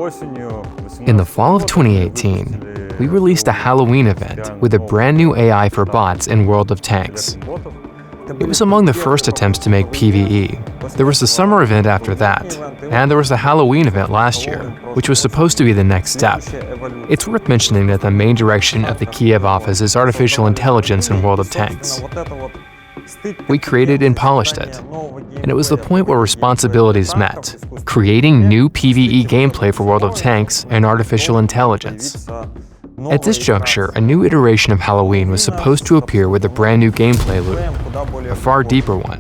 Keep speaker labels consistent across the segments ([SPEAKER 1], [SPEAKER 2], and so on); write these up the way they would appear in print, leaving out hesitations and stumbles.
[SPEAKER 1] In the fall of 2018, we released a Halloween event with a brand new AI for bots in World of Tanks. It was among the first attempts to make PvE. There was the summer event after that, and there was the Halloween event last year, which was supposed to be the next step. It's worth mentioning that the main direction of the Kiev office is artificial intelligence in World of Tanks. We created and polished it, and it was the point where responsibilities met, creating new PvE gameplay for World of Tanks and artificial intelligence. At this juncture, a new iteration of Halloween was supposed to appear with a brand new gameplay loop, a far deeper one.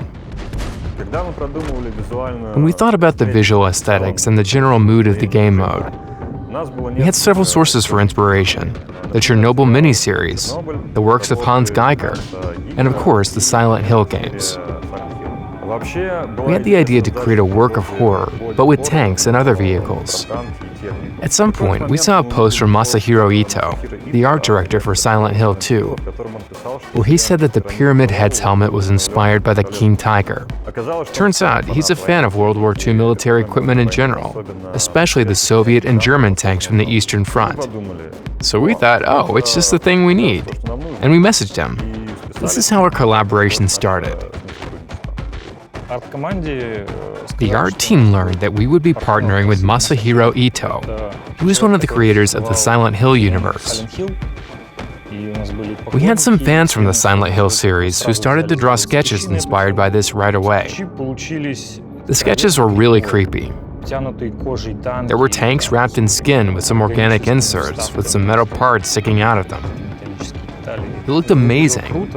[SPEAKER 1] When we thought about the visual aesthetics and the general mood of the game mode, we had several sources for inspiration: the Chernobyl miniseries, the works of Hans Geiger, and of course the Silent Hill games. We had the idea to create a work of horror, but with tanks and other vehicles. At some point, we saw a post from Masahiro Ito, the art director for Silent Hill 2, where he said that the Pyramid Head's helmet was inspired by the King Tiger. Turns out, he's a fan of World War II military equipment in general, especially the Soviet and German tanks from the Eastern Front. So we thought, oh, it's just the thing we need. And we messaged him. This is how our collaboration started. The art team learned that we would be partnering with Masahiro Ito, who is one of the creators of the Silent Hill universe. We had some fans from the Silent Hill series who started to draw sketches inspired by this right away. The sketches were really creepy. There were tanks wrapped in skin with some organic inserts, with some metal parts sticking out of them. It looked amazing.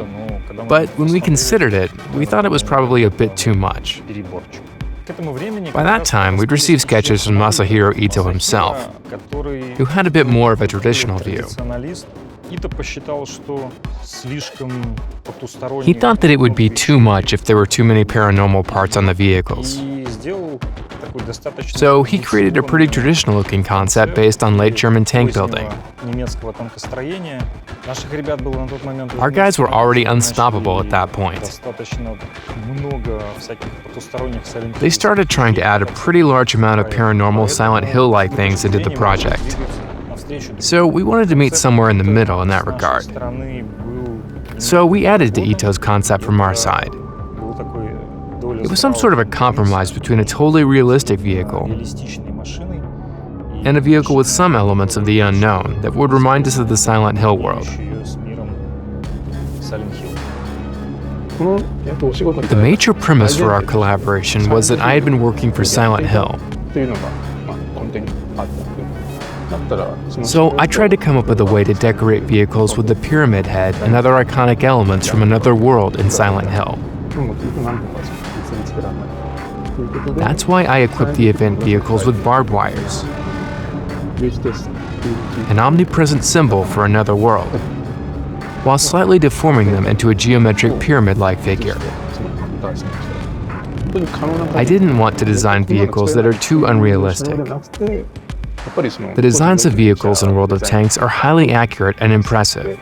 [SPEAKER 1] But when we considered it, we thought it was probably a bit too much. By that time, we'd received sketches from Masahiro Ito himself, who had a bit more of a traditional view. He thought that it would be too much if there were too many paranormal parts on the vehicles. So he created a pretty traditional-looking concept based on late German tank building. Our guys were already unstoppable at that point. They started trying to add a pretty large amount of paranormal Silent Hill-like things into the project. So we wanted to meet somewhere in the middle in that regard. So we added to Ito's concept from our side. It was some sort of a compromise between a totally realistic vehicle and a vehicle with some elements of the unknown that would remind us of the Silent Hill world. The major premise for our collaboration was that I had been working for Silent Hill. So I tried to come up with a way to decorate vehicles with the Pyramid Head and other iconic elements from another world in Silent Hill. That's why I equipped the event vehicles with barbed wires, an omnipresent symbol for another world, while slightly deforming them into a geometric pyramid-like figure. I didn't want to design vehicles that are too unrealistic. The designs of vehicles in World of Tanks are highly accurate and impressive.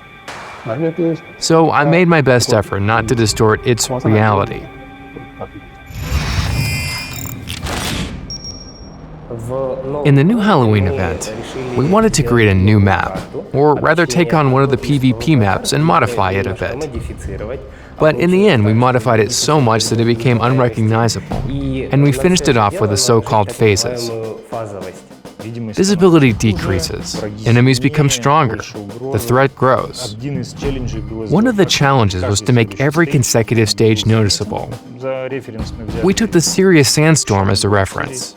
[SPEAKER 1] So I made my best effort not to distort its reality. In the new Halloween event, we wanted to create a new map, or rather take on one of the PvP maps and modify it a bit. But in the end, we modified it so much that it became unrecognizable, and we finished it off with the so-called phases. Visibility decreases, enemies become stronger, the threat grows. One of the challenges was to make every consecutive stage noticeable. We took the Serious Sandstorm as a reference.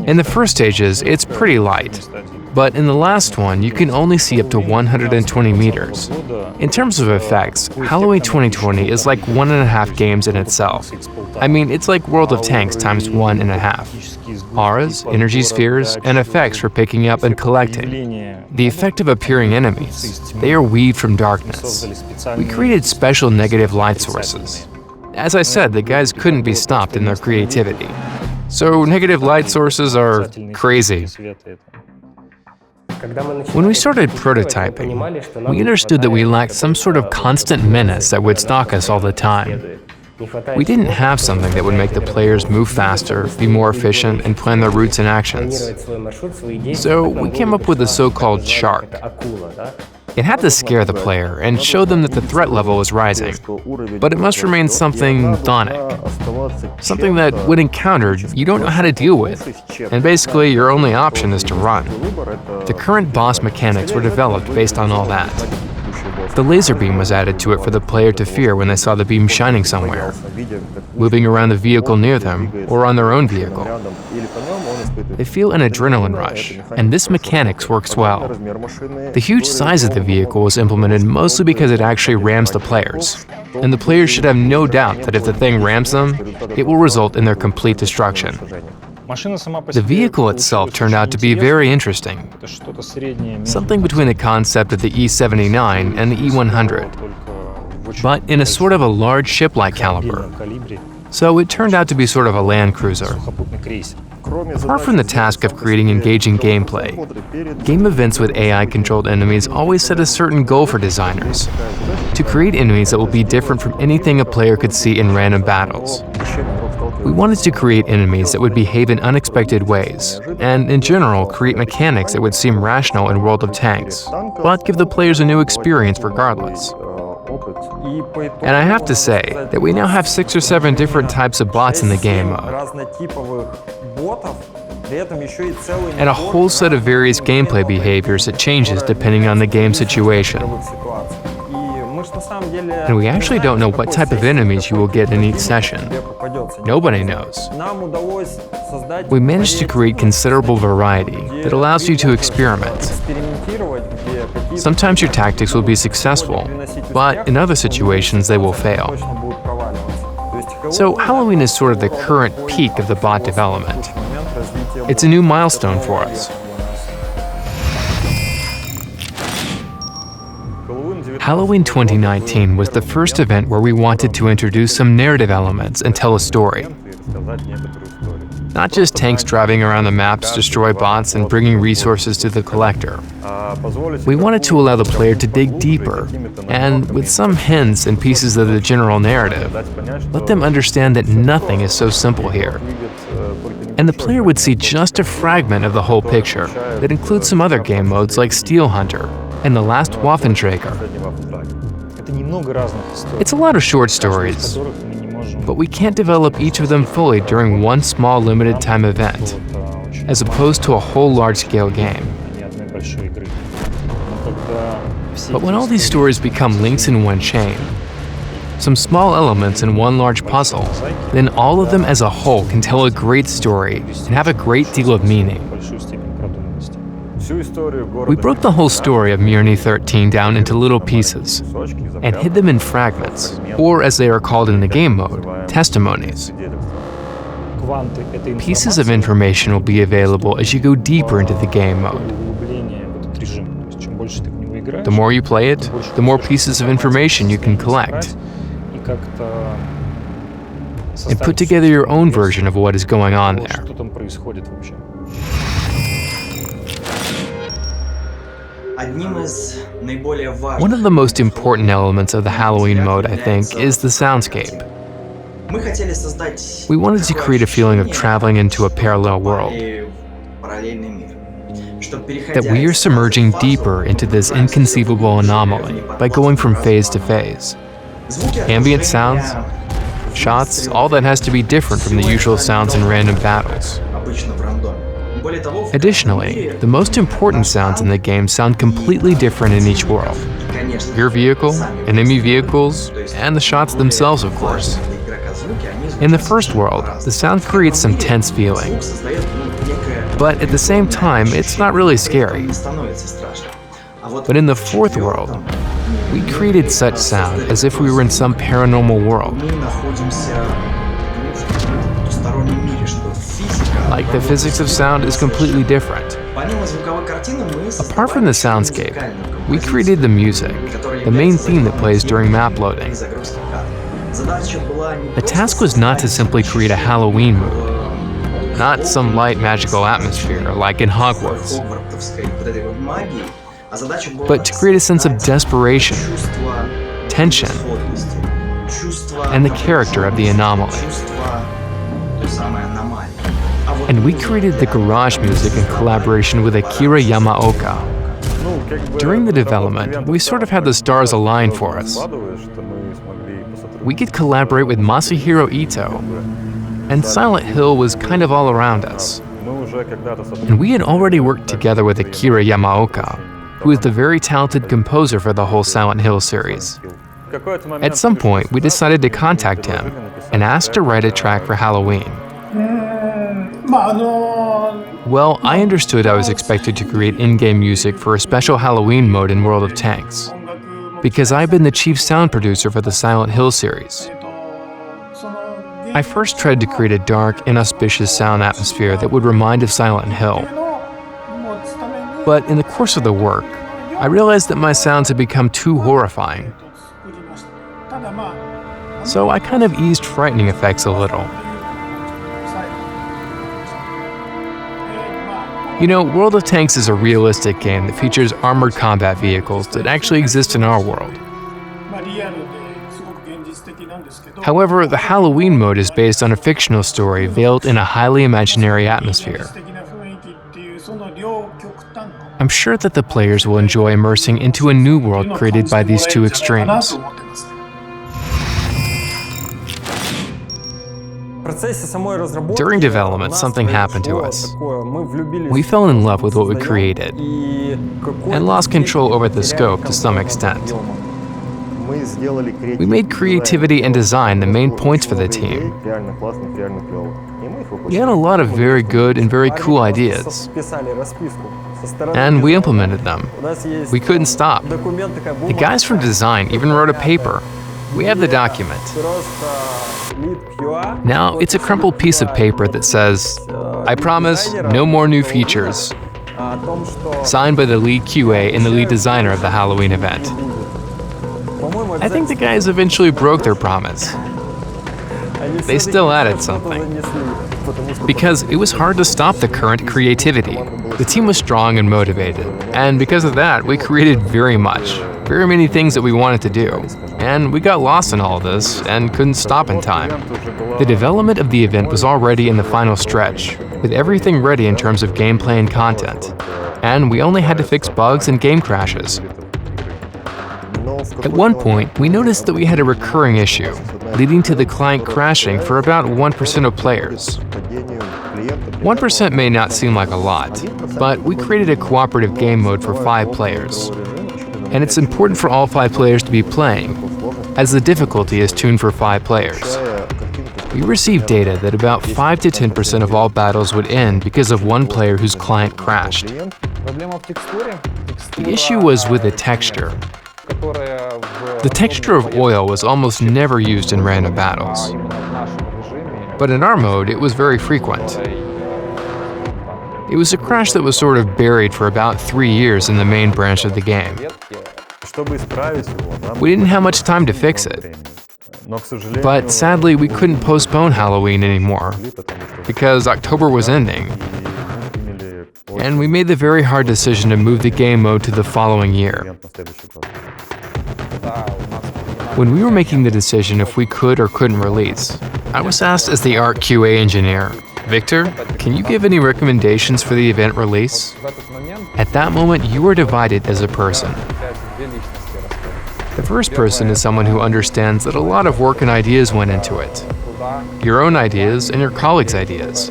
[SPEAKER 1] In the first stages, it's pretty light, but in the last one, you can only see up to 120 meters. In terms of effects, Halloween 2020 is like 1.5 games in itself. I mean, it's like World of Tanks times 1.5. Auras, energy spheres, and effects for picking up and collecting. The effect of appearing enemies. They are weaved from darkness. We created special negative light sources. As I said, the guys couldn't be stopped in their creativity. So negative light sources are crazy. When we started prototyping, we understood that we lacked some sort of constant menace that would stalk us all the time. We didn't have something that would make the players move faster, be more efficient, and plan their routes and actions. So we came up with the so-called shark. It had to scare the player and show them that the threat level is rising, but it must remain something daunting. Something that, when encountered, you don't know how to deal with, and basically your only option is to run. The current boss mechanics were developed based on all that. The laser beam was added to it for the player to fear when they saw the beam shining somewhere, moving around the vehicle near them, or on their own vehicle. They feel an adrenaline rush, and this mechanics works well. The huge size of the vehicle was implemented mostly because it actually rams the players, and the players should have no doubt that if the thing rams them, it will result in their complete destruction. The vehicle itself turned out to be very interesting, something between the concept of the E-79 and the E-100, but in a sort of a large ship-like caliber. So it turned out to be sort of a land cruiser. Apart from the task of creating engaging gameplay, game events with AI-controlled enemies always set a certain goal for designers: to create enemies that will be different from anything a player could see in random battles. We wanted to create enemies that would behave in unexpected ways, and in general, create mechanics that would seem rational in World of Tanks, but give the players a new experience regardless. And I have to say that we now have 6 or 7 different types of bots in the game mode, and a whole set of various gameplay behaviors that changes depending on the game situation. And we actually don't know what type of enemies you will get in each session. Nobody knows. We managed to create considerable variety that allows you to experiment. Sometimes your tactics will be successful, but in other situations they will fail. So Halloween is sort of the current peak of the bot development. It's a new milestone for us. Halloween 2019 was the first event where we wanted to introduce some narrative elements and tell a story. Not just tanks driving around the maps, destroy bots, and bringing resources to the collector. We wanted to allow the player to dig deeper, and with some hints and pieces of the general narrative, let them understand that nothing is so simple here. And the player would see just a fragment of the whole picture that includes some other game modes like Steel Hunter and The Last Waffenträger. It's a lot of short stories, but we can't develop each of them fully during one small limited time event, as opposed to a whole large-scale game. But when all these stories become links in one chain, some small elements in one large puzzle, then all of them as a whole can tell a great story and have a great deal of meaning. We broke the whole story of Mirny-13 down into little pieces and hid them in fragments, or as they are called in the game mode, testimonies. Pieces of information will be available as you go deeper into the game mode. The more you play it, the more pieces of information you can collect, and put together your own version of what is going on there. One of the most important elements of the Halloween mode, I think, is the soundscape. We wanted to create a feeling of traveling into a parallel world, that we are submerging deeper into this inconceivable anomaly by going from phase to phase. Ambient sounds, shots, all that has to be different from the usual sounds in random battles. Additionally, the most important sounds in the game sound completely different in each world. Your vehicle, enemy vehicles, and the shots themselves, of course. In the first world, the sound creates some tense feeling, but at the same time, it's not really scary. But in the fourth world, we created such sound as if we were in some paranormal world. Like the physics of sound is completely different. Apart from the soundscape, we created the music, the main theme that plays during map loading. The task was not to simply create a Halloween mood, not some light magical atmosphere like in Hogwarts, but to create a sense of desperation, tension, and the character of the anomaly. And we created the garage music in collaboration with Akira Yamaoka. During the development, we sort of had the stars align for us. We could collaborate with Masahiro Ito, and Silent Hill was kind of all around us. And we had already worked together with Akira Yamaoka, who is the very talented composer for the whole Silent Hill series. At some point, we decided to contact him and ask to write a track for Halloween. Well, I understood I was expected to create in-game music for a special Halloween mode in World of Tanks, because I've been the chief sound producer for the Silent Hill series. I first tried to create a dark, inauspicious sound atmosphere that would remind of Silent Hill. But in the course of the work, I realized that my sounds had become too horrifying. So I kind of eased frightening effects a little. You know, World of Tanks is a realistic game that features armored combat vehicles that actually exist in our world. However, the Halloween mode is based on a fictional story veiled in a highly imaginary atmosphere. I'm sure that the players will enjoy immersing into a new world created by these two extremes. During development, something happened to us. We fell in love with what we created and lost control over the scope to some extent. We made creativity and design the main points for the team. We had a lot of very good and very cool ideas, and we implemented them. We couldn't stop. The guys from design even wrote a paper. We have the document. Now, it's a crumpled piece of paper that says, "I promise, no more new features." Signed by the lead QA and the lead designer of the Halloween event. I think the guys eventually broke their promise. They still added something. Because it was hard to stop the current creativity. The team was strong and motivated, and because of that, we created very many things that we wanted to do. And we got lost in all of this and couldn't stop in time. The development of the event was already in the final stretch, with everything ready in terms of gameplay and content. And we only had to fix bugs and game crashes. At one point, we noticed that we had a recurring issue, leading to the client crashing for about 1% of players. 1% may not seem like a lot, but we created a cooperative game mode for 5 players. And it's important for all 5 players to be playing, as the difficulty is tuned for 5 players. We received data that about 5 to 10% of all battles would end because of one player whose client crashed. The issue was with the texture. The texture of oil was almost never used in random battles. But in our mode, it was very frequent. It was a crash that was sort of buried for about 3 years in the main branch of the game. We didn't have much time to fix it. But sadly, we couldn't postpone Halloween anymore, because October was ending. And we made the very hard decision to move the game mode to the following year. When we were making the decision if we could or couldn't release, I was asked as the art QA engineer, "Victor, can you give any recommendations for the event release?" At that moment, you are divided as a person. The first person is someone who understands that a lot of work and ideas went into it. Your own ideas and your colleagues' ideas.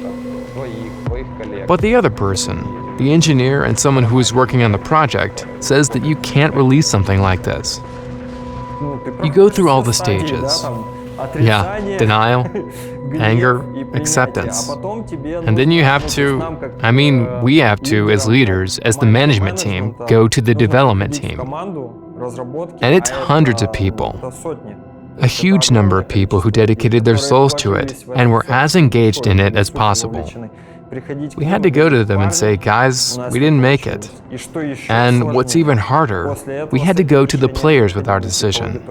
[SPEAKER 1] But the other person, the engineer and someone who is working on the project, says that you can't release something like this. You go through all the stages. Yeah, denial, anger, acceptance. And then you have to, we have to, as leaders, as the management team, go to the development team. And it's hundreds of people. A huge number of people who dedicated their souls to it and were as engaged in it as possible. We had to go to them and say, "Guys, we didn't make it." And what's even harder, we had to go to the players with our decision.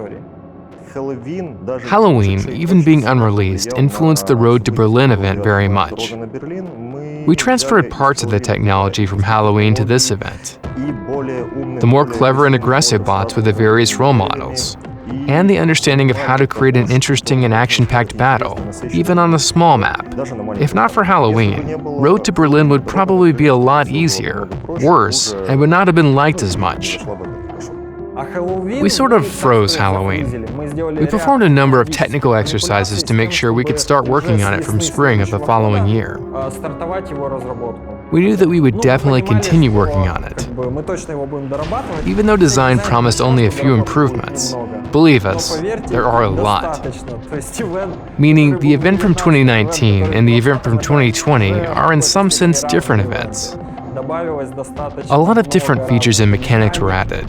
[SPEAKER 1] Halloween, even being unreleased, influenced the Road to Berlin event very much. We transferred parts of the technology from Halloween to this event. The more clever and aggressive bots with the various role models, and the understanding of how to create an interesting and action-packed battle, even on a small map. If not for Halloween, Road to Berlin would probably be a lot easier, worse, and would not have been liked as much. We sort of froze Halloween. We performed a number of technical exercises to make sure we could start working on it from spring of the following year. We knew that we would definitely continue working on it. Even though design promised only a few improvements, believe us, there are a lot. Meaning, the event from 2019 and the event from 2020 are in some sense different events. A lot of different features and mechanics were added.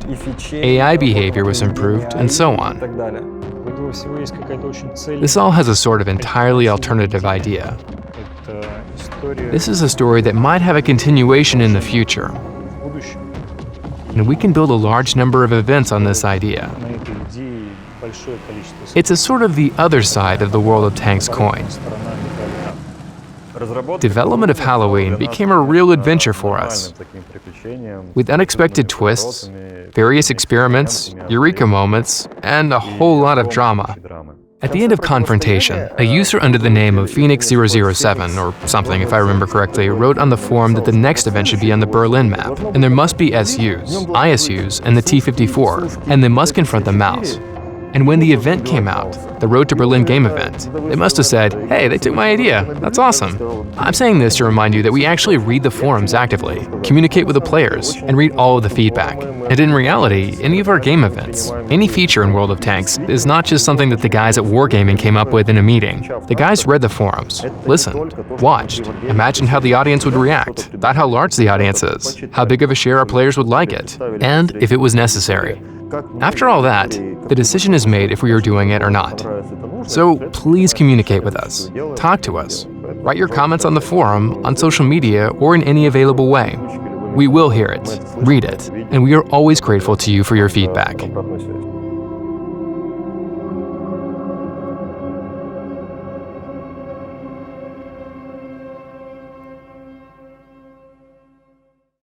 [SPEAKER 1] AI behavior was improved, and so on. This all has a sort of entirely alternative idea. This is a story that might have a continuation in the future. And we can build a large number of events on this idea. It's a sort of the other side of the World of Tanks coin. Development of Halloween became a real adventure for us, with unexpected twists, various experiments, eureka moments, and a whole lot of drama. At the end of Confrontation, a user under the name of Phoenix007, or something if I remember correctly, wrote on the forum that the next event should be on the Berlin map, and there must be SUs, ISUs, and the T-54, and they must confront the mouse. And when the event came out, the Road to Berlin game event, they must have said, hey, they took my idea, that's awesome. I'm saying this to remind you that we actually read the forums actively, communicate with the players, and read all of the feedback. And in reality, any of our game events, any feature in World of Tanks, is not just something that the guys at Wargaming came up with in a meeting. The guys read the forums, listened, watched, imagined how the audience would react, thought how large the audience is, how big of a share our players would like it, and if it was necessary. After all that, the decision is made if we are doing it or not. So please communicate with us, talk to us, write your comments on the forum, on social media, or in any available way. We will hear it, read it, and we are always grateful to you for your feedback.